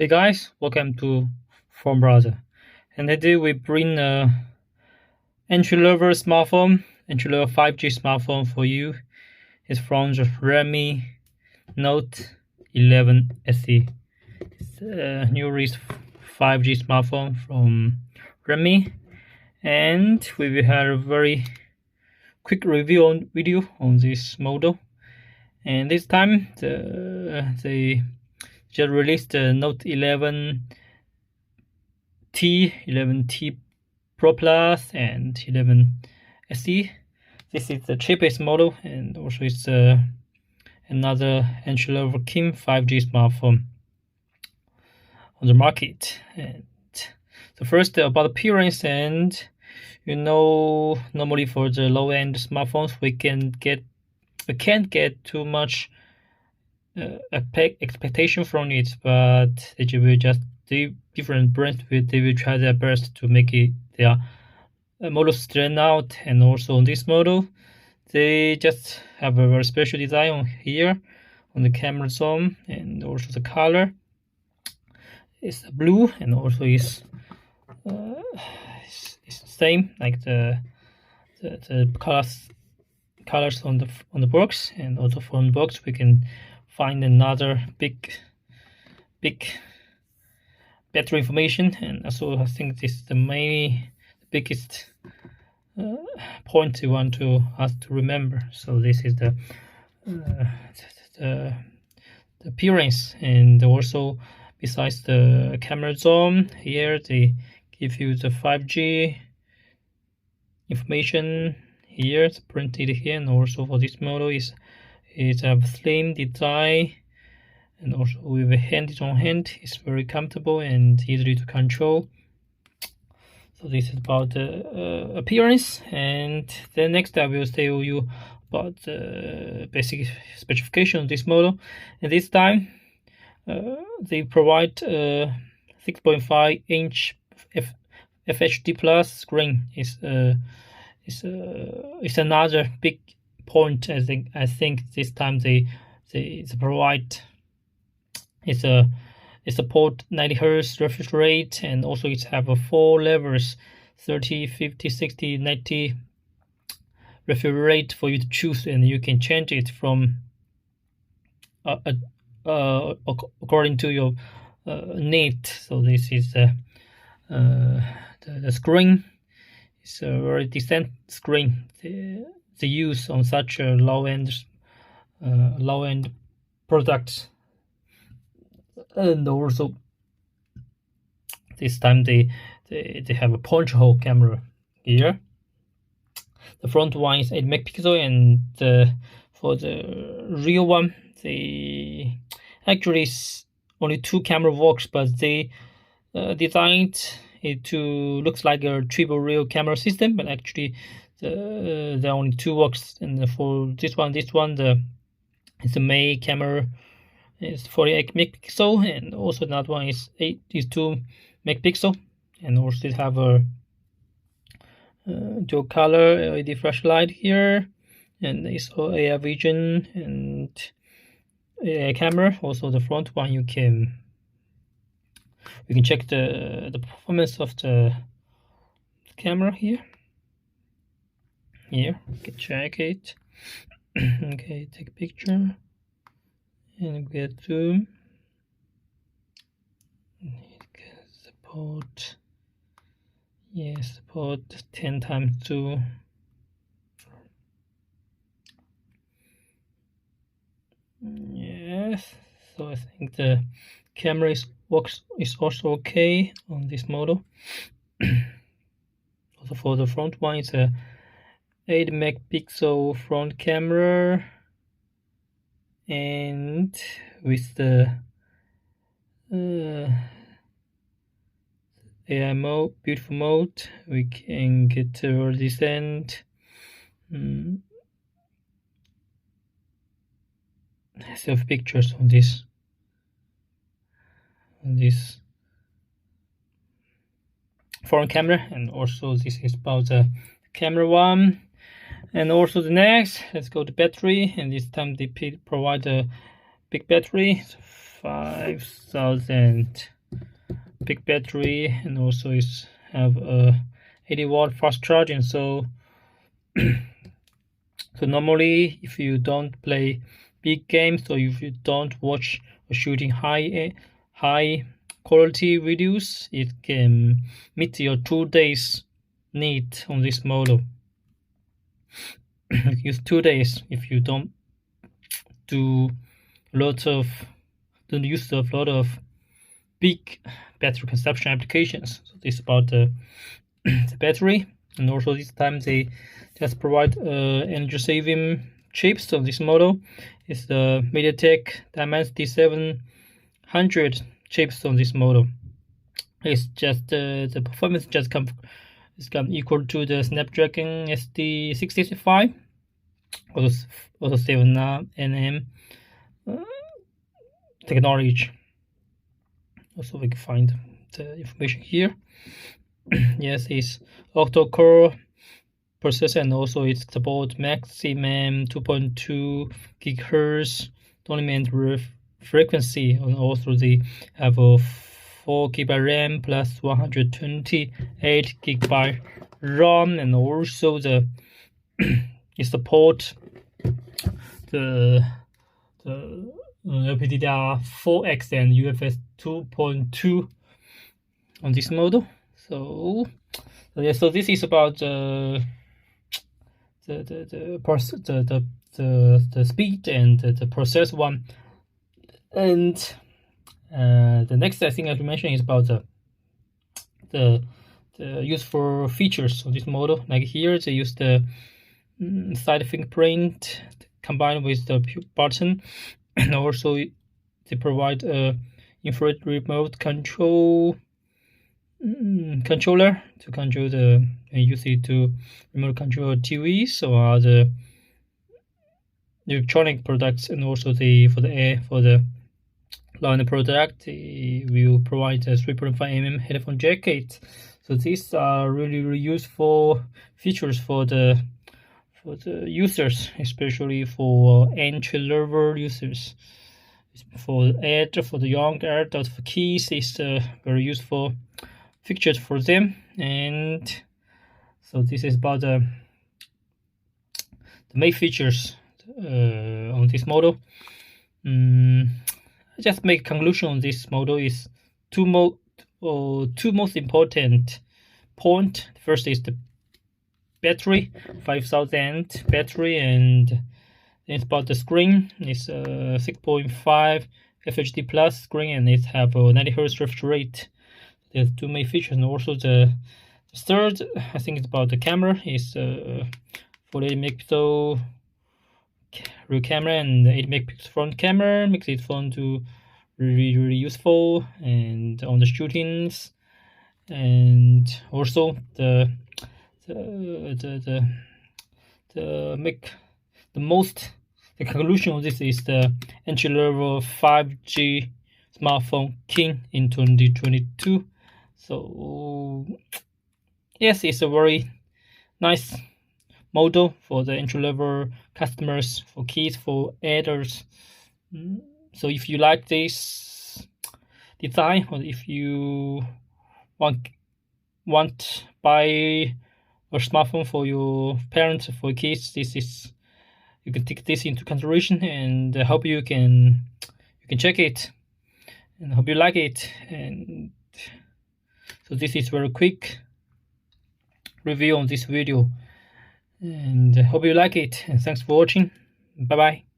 Hey guys, welcome to Phone Browser. And today we bring a entry-level smartphone, entry-level 5G smartphone for you. It's from the Redmi Note11SE. It's a new release 5G smartphone from Redmi, and we will have a very quick review video on this model. And this time they just released the Note 11T, 11T Pro Plus, and 11SE. This is the cheapest model, and also it's another entry-level Kim 5G smartphone on the market. And so first about appearance, and normally for the low-end smartphones we can't get too much expectation from it, but they will just different brands they will try their best to make it their model stand out. And also on this model they just have a very special design on here on the camera zoom, and also the color is blue, and also is same like the colors on the box. And also from the box we can find another big battery information, and also I think this is the biggest point you want us to remember. So this is the appearance. And also besides the camera zoom, here they give you the 5G information. Here it's printed here, and also for this model is a slim design, and also with a hand, it's very comfortable and easily to control. So this is about the appearance. And then next I will tell you about the basic specification of this model. And this time they provide 6.5 inch FHD plus screen. It's another big point. I think this time they provide it support 90 Hz refresh rate, and also it have a 4 levels 30, 50, 60, 90 refresh rate for you to choose, and you can change it from according to your need. So this is the screen. It's a very decent screen. The use on such a low-end products. And also this time they have a punch hole camera here. The front one is 8 megapixel, and for the real one they actually only 2 camera works, but they designed it to looks like a triple real camera system, but actually there are only 2 works. And for this one it's the main camera is 48 megapixel, and also that one is 2 megapixel, and also it have a dual color LED flashlight here, and it's all AR vision and AI camera. Also the front one we can check the performance of the camera here. We can check it. Okay, take a picture and get zoom. It can support 10 times zoom. Yes, so I think the camera is also okay on this model. Also for the front one, it's a 8 megapixel front camera, and with the AI mode, beautiful mode, we can get a decent self pictures on this front camera. And also this is about the camera one. And also the next, let's go to battery, and this time they provide a big battery, 5000 big battery, and also it's have a 80-watt fast charging. So normally if you don't play big games, or if you don't watch or shooting high quality videos, it can meet your 2 days need on this model. Use 2 days if you don't use a lot of big battery consumption applications. So this is about the battery. And also this time they just provide energy saving chips. On this model is the MediaTek Dimensity 700 chips on this model. It's just the performance just come equal to the Snapdragon SD665, also 7nm technology. Also we can find the information here. Yes, it's octa-core processor, and also it supports maximum 2.2 GHz dominant frequency, and also they have a 4 GB RAM plus 128 GB ROM, and also the it support the LPDDR4X and UFS 2.2 on this model. So yeah, so this is about the speed and the process one. And the next I think I have to mention is about the useful features of this model. Like here they use the side fingerprint combined with the button, and also they provide a infrared remote controller to control and use it to remote control TVs or other electronic products. And also for the line product, they will provide a 3.5mm headphone jacket. So these are really useful features for the users, especially for entry-level users. For the young adults, for kids, it's very useful features for them. And so this is about the main features on this model. I just make conclusion on this model is two most important point. First is the battery, 5000 battery, and it's about the screen. It's a 6.5 FHD plus screen, and it have a 90 Hz refresh rate. There's two main features. And also the third, I think it's about the camera. It's 48 megapixel rear camera and 8 megapixel front camera, makes it fun to really useful and on the shootings. And also the conclusion of this is the entry-level 5G smartphone king in 2022. So yes, it's a very nice model for the entry-level customers, for kids, for adults. So if you like this design, or if you want buy a smartphone for your parents, for your kids, you can take this into consideration, and I hope you can check it, and I hope you like it. And so this is very quick review on this video, and I hope you like it, and thanks for watching. Bye bye.